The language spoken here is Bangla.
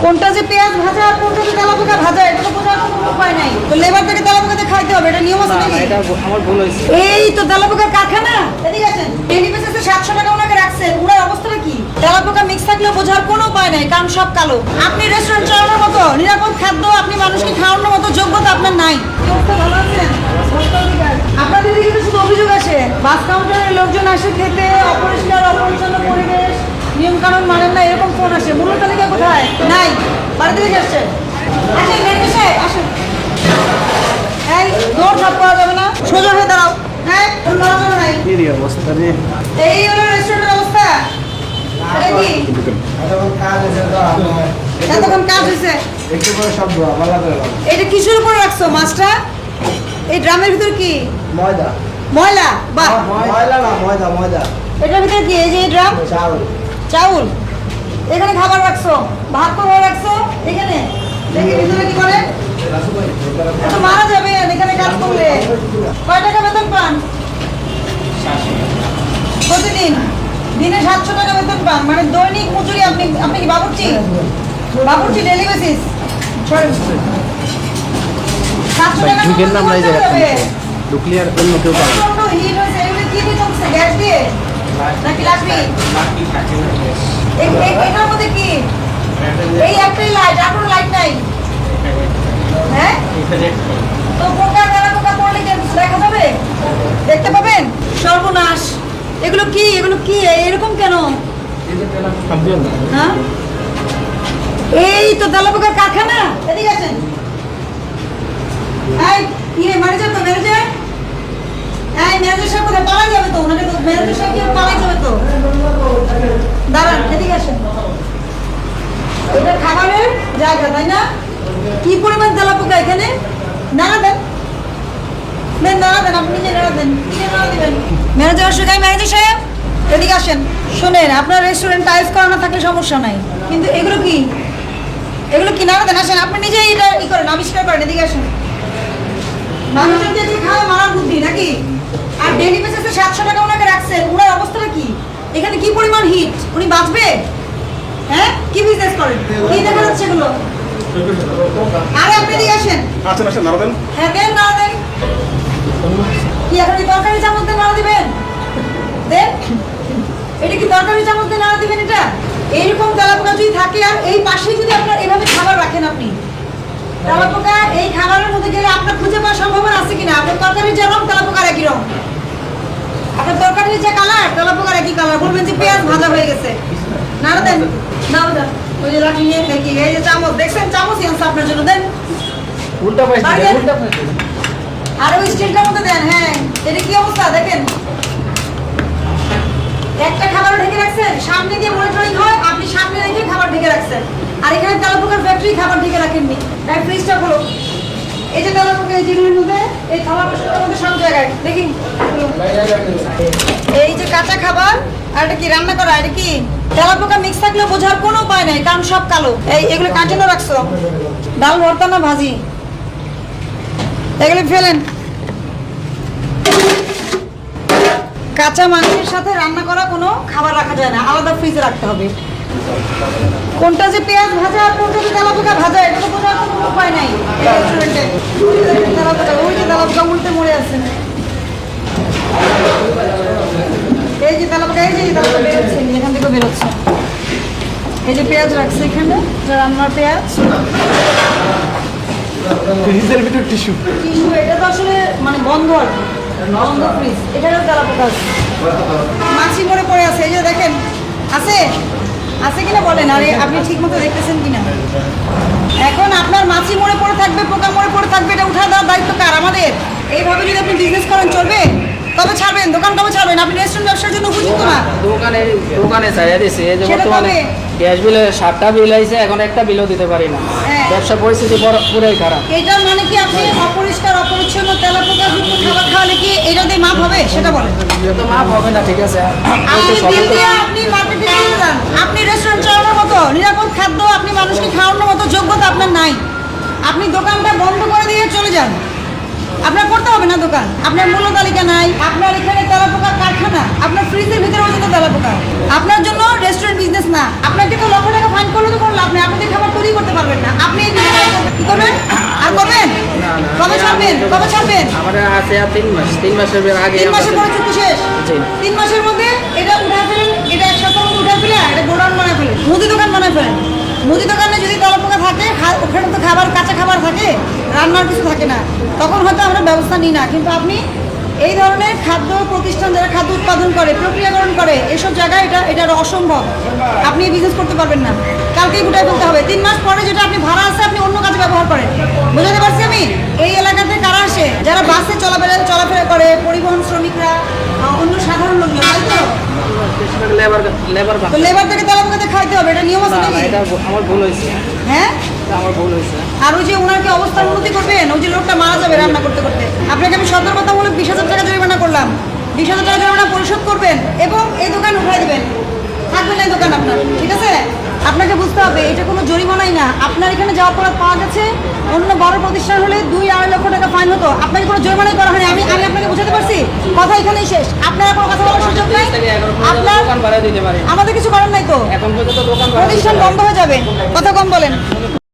কোনটা যে পেঁয়াজ ভাজা আর কোনটা যে তেলাপোকা ভাজা এটা তো বোঝার কোনো উপায় নাই। তো লেবার থেকে তেলাপোকাতে খাইতে হবে, এটা নিয়ম আছে নাকি? এটা আমার ভুল হয়েছে। এই তো তেলাপোকার কারখানা, এদিকে আসেন। ডেলি বেসিসে 700 টাকা ওনাকে রাখছেন, ওনার অবস্থাটা কি? তেলাপোকা মিক্স থাকলে বোঝার কোনো উপায় নাই, কারণ সব কালো। আপনি রেস্টুরেন্ট চালানোর মতো নিরাপদ খাদ্য আপনি মানুষকে খাওয়ানোর মতো যোগ্যতা আপনার নাই। কি অবস্থা, ভালো আছেন? আপনাদের দিকে তো শুধু অভিযোগ আসে, বাস কাউন্টারের লোকজন আসে খেতে, অপরিষ্কার অপরিচ্ছন্ন পরিবেশ, নিয়ম কানুন মানেন না, এরকম ফোন আসে। মূল্য তালিকা কোথায়? নাই, বাড়িতে থেকে আসছেন। আসেন মেনু সাহেব, আসেন। এই দৌড় ঝাঁপ করা যাবে না, সোজা হয়ে দাঁড়াও। হ্যাঁ, কোনো নড়াচড়া নাই। এই অবস্থা রে। এই হলো রেস্টুরেন্টের অবস্থা। এটা কি এতক্ষণ কাজ হয়েছে? একটু করে সব ভালো করে এটা কিসের উপর রাখছো মাছটা? এই ড্রামের ভিতর কি ময়দা? ময়লা? বাহ, ময়দা না, ময়দা ময়দা। এটার ভিতরে কি? এই যে এই ড্রাম চাউল। চাউল। এখানে খাবার রাখছো, ভাত করে রাখছো এখানে। দেখি ভিতরে কি করে? এটা মারা যাবে এখানে কাজ করলে। কয় টাকা বেতন পান প্রতিদিন? দিনে 700 টাকা বেতন পান, মানে দৈনিক মজুরি। আপনি আপনি কি বাবুর্চি? বাবুর্চি ডেলি বেসিস 700 টাকা ঢুকেন না আমরা এই জায়গায় যাবে। ঢুকলে আর অন্য কেউ পাবে না। প্রচন্ড হিট হয়েছে। এগুলো কি দিয়ে চলছে? গ্যাস দিয়ে নাকি লাকড়ি? এটার মধ্যে কি? এই একটাই লাইট, আর কোনো লাইট নাই? হ্যাঁ, তো পোকা তেলাপোকা পড়লে কি কিছু দেখা যাবে? দেখতে পাবেন? সর্বনাশ। এগুলো কি? এগুলো কি এরকম কেন? হ্যাঁ, এই তো তেলাপোকার কারখানা। এদিকে আসেন। এই কি রে, ম্যানেজার তো ম্যানেজার। এই ম্যানেজার সাহেব কোথায়? পালাই যাবে তো, ওনাকে তো ম্যানেজার সাহেব কি পালাই যাবে তো। দাঁড়ান, এদিকে আসেন। এটা খাবারের জায়গা, তাই না? কি পরিমাণ তেলাপোকা এখানে। নাড়া দেন, দেন নাড়া দেন, আপনি নিজে নাড়া দেন। নিজে নাড়া দিবেন। ম্যানেজার আসুক। ম্যানেজার সাহেব এদিকে আসেন। শোনেন, আপনার রেস্টুরেন্ট টাইলস করা না থাকলে সমস্যা নাই, কিন্তু এগুলো কি? এগুলো কি? নাড়া দেন, আসেন। আপনি নিজেই এটা ই করেন, আবিষ্কার করেন। এদিকে আসেন। মানুষের যে খাওয়া মারার বুদ্ধি নাকি? আর ডেলি বেসিসে 700 টাকা ওনাকে রাখছেন, ওনার অবস্থাটা কি? এখানে কি পরিমাণ হিট, উনি বাঁচবে? হ্যাঁ, কি বিজনেস করেন? কি দেখা যাচ্ছে এগুলো? আরে আপনি এদিকে আসেন। আচ্ছা আচ্ছা নাড়া দেন। হ্যাঁ দেন, নাড়া দেন। কি এখন কি তরকারি চামচ দিয়ে নাড়া দিবেন? দেন। এটা কি তরকারি চামচ দিয়ে নাড়া দিবেন? এটা এইরকম তেলাপোকা যদি থাকে আর এই পাশে যদি আপনার এভাবে খাবার রাখেন, আপনি তেলাপোকা এই খাবারের মধ্যে গেলে আপনার খুঁজে পাওয়ার সম্ভাবনা আছে কিনা? আপনার তরকারির যে রং, তেলাপোকার একই রং। আপনার তরকারির যে কালার, তেলাপোকার একই কালার। বলবেন যে পেঁয়াজ ভাজা হয়ে গেছে। নাড়া দেন, নাও দেন। ওই যে লাঠি নিয়ে দেখি, এই যে চামচ দেখছেন, চামচই আনছে আপনার জন্য। দেন। উল্টা পাইছে, উল্টা পাইছে। আর ওই স্টিলটার মধ্যে দেন। হ্যাঁ, এটা কি অবস্থা দেখেন। একটা খাবার ঢেকে রাখছেন, সামনে দিয়ে মনিটরিং হয়, আপনি সামনে রেখে খাবার ঢেকে রাখছেন। আর এখানে তেলাপোকার ফ্যাক্টরি খাবার ঢেকে রাখেননি। তাই ফ্রিজটা খোলো। এই যে তেলাপোকা, এই যেগুলোর মধ্যে, এই থালা বাসনের মধ্যে সব জায়গায় দেখি। এই যে কাঁচা খাবার, আর এটা কি রান্না করা? এটা কি? তেলাপোকা মিক্স থাকলে বোঝার কোনো উপায় নাই, কারণ সব কালো। এই এগুলো কাঁটানো রাখছো? ডাল ভর্তা না ভাজি? এগুলো ফেলেন। কাঁচা মাংসের সাথে রান্না করা কোনো খাবার রাখা যায় না, আলাদা ফ্রিজে রাখতে হবে। কোনটা যে পেঁয়াজ ভাজা আর কোনটা যে তেলাপোকা ভাজা এটা তো বোঝার কোনো উপায় নাই এই রেস্টুরেন্টে। তেলাপোকা, ওই যে তেলাপোকা উল্টে মরে আছে। এই যে তেলাপোকা, এই যে তেলাপোকা বেরোচ্ছে, এখান থেকে বেরোচ্ছে। এই যে পেঁয়াজ রাখছে এখানে, রান্নার পেঁয়াজ। ফ্রিজের ভিতর টিস্যু। টিস্যু, এটা তো আসলে মানে বন্ধ আর কি, বন্ধ ফ্রিজ। এখানেও তেলাপোকা আছে, মাছি মরে পড়ে আছে। এই যে দেখেন, আছে আছে কিনা বলেন। আরে আপনি ঠিক মতো দেখতেছেন কিনা? এখন আপনার মাছি মরে পড়ে থাকবে, পোকা মরে পড়ে থাকবে, এটা উঠা দেওয়ার দায়িত্ব কার? আমাদের। এইভাবে যদি আপনি বিজনেস করেন চলবে? তবে ছাড়বেন দোকান, তবে ছাড়বেন। আপনি রেস্টুরেন্ট ব্যবসার জন্য উপযুক্ত না। দোকানে ছাড়িয়ে দিয়েছে। এই যে সেটা বর্তমানে তবে গ্যাস বিলে 7টা বিল আইছে, এখন একটা বিলও দিতে পারি না। হ্যাঁ। ব্যবসা পরিস্থিতি পুরোই খারাপ। এটার মানে কি আপনি অপরিষ্কার অপরিচ্ছন্ন তেলাপোকা যুক্ত খাবার খাওয়ালে কি এটা দিয়ে মাপ হবে? সেটা বলেন। এটা তো মাপ হবে না, ঠিক আছে। আপনি বিল দিয়ে আপনি মার্কেটে চলে যান। আপনি রেস্টুরেন্ট চালানোর মতো নিরাপদ খাদ্য আপনি মানুষকে খাওয়ানোর মতো যোগ্যতা আপনার নাই। আপনি দোকানটা বন্ধ করে দিয়ে চলে যান। আপনার করতে হবে না দোকান, আপনার মূল্য তালিকা নাই, আপনার এখানে তেলাপোকার কারখানা, আপনার ফ্রিজের ভিতরে পর্যন্ত তেলাপোকা। আপনার জন্য রেস্টুরেন্ট বিজনেস না। আপনাকে তো লক্ষ টাকা ফাইন করলে তো কোনো লাভ নেই, আপনি তো খাবার তৈরি করতে পারবেন না। আপনি এই business কি করবেন আর করবেন? কবে ছাড়বেন? কবে ছাড়বেন? আমার আছে আর 3 মাস, 3 মাসের আগে 3 মাসের পরে চুক্তি শেষ। জি। 3 মাসের মধ্যে এটা উঠে ফেলেন, এটা এক সপ্তাহের মধ্যে উঠে ফেলে এটা গোডাউন বানায় ফেলেন, মুদি দোকান বানায় ফেলেন। মুদি দোকানে যদি তেলাপোকা থাকে, ওখানে তো খাবার কাঁচা খাবার থাকে, রান্নার কিছু থাকে না, তখন হয়তো আমরা ব্যবস্থা নিই না। কিন্তু আপনি এই ধরনের খাদ্য প্রতিষ্ঠান যারা খাদ্য উৎপাদন করে, প্রক্রিয়াকরণ করে, এসব জায়গায় এটা অসম্ভব। আপনি বিজনেস করতে পারবেন না, কালকেই গুটাই ফেলতে হবে। 3 মাস পরে যেটা আপনি ভাড়া আছে আপনি অন্য কাজে ব্যবহার করেন। বুঝাতে পারছি আমি? এই এলাকাতে কারা আসে? যারা বাসে চলাফেরা করে, পরিবহন শ্রমিকরা, অন্য সাধারণ লোকজন, তাই তো? লেবার তো লেবার থেকে তেলাপোকাতে খাইতে হবে, এটা নিয়ম আছে নাকি? এটা আমার ভুল হয়েছে, হ্যাঁ, এটা আমার ভুল হয়েছে। আর ওই যে ওনার কি অবস্থার উন্নতি করবেন? ওই যে লোকটা মারা যাবে রান্না করতে করতে, আপনাকে আমি সতর্কতামূলক 20,000 টাকা জরিমানা করলাম। 20,000 টাকা জরিমানা পরিশোধ করবেন এবং এই দোকান উঠাই দিবেন, থাকবে না এই দোকান আপনার, ঠিক আছে? আপনাকে বুঝতে হবে এটা কোনো জরিমানাই না। আপনার এখানে যা অপরাধ পাওয়া গেছে, অন্য বড় প্রতিষ্ঠান হলে 2-2.5 লক্ষ টাকা ফাইন হতো, আপনাকে কোনো জরিমানাই করা হয়নি। আমি আপনাকে বুঝাতে পারছি, কথা এখানেই শেষ। আপনার কোনো কথা বলার সুযোগ নাই, আপনার দোকান ভাড়া দিতে পারি, আমাদের কিছু করার নাই তো, এখন পর্যন্ত দোকান ভাড়া প্রতিষ্ঠান বন্ধ হয়ে যাবে। কথা কম বলেন।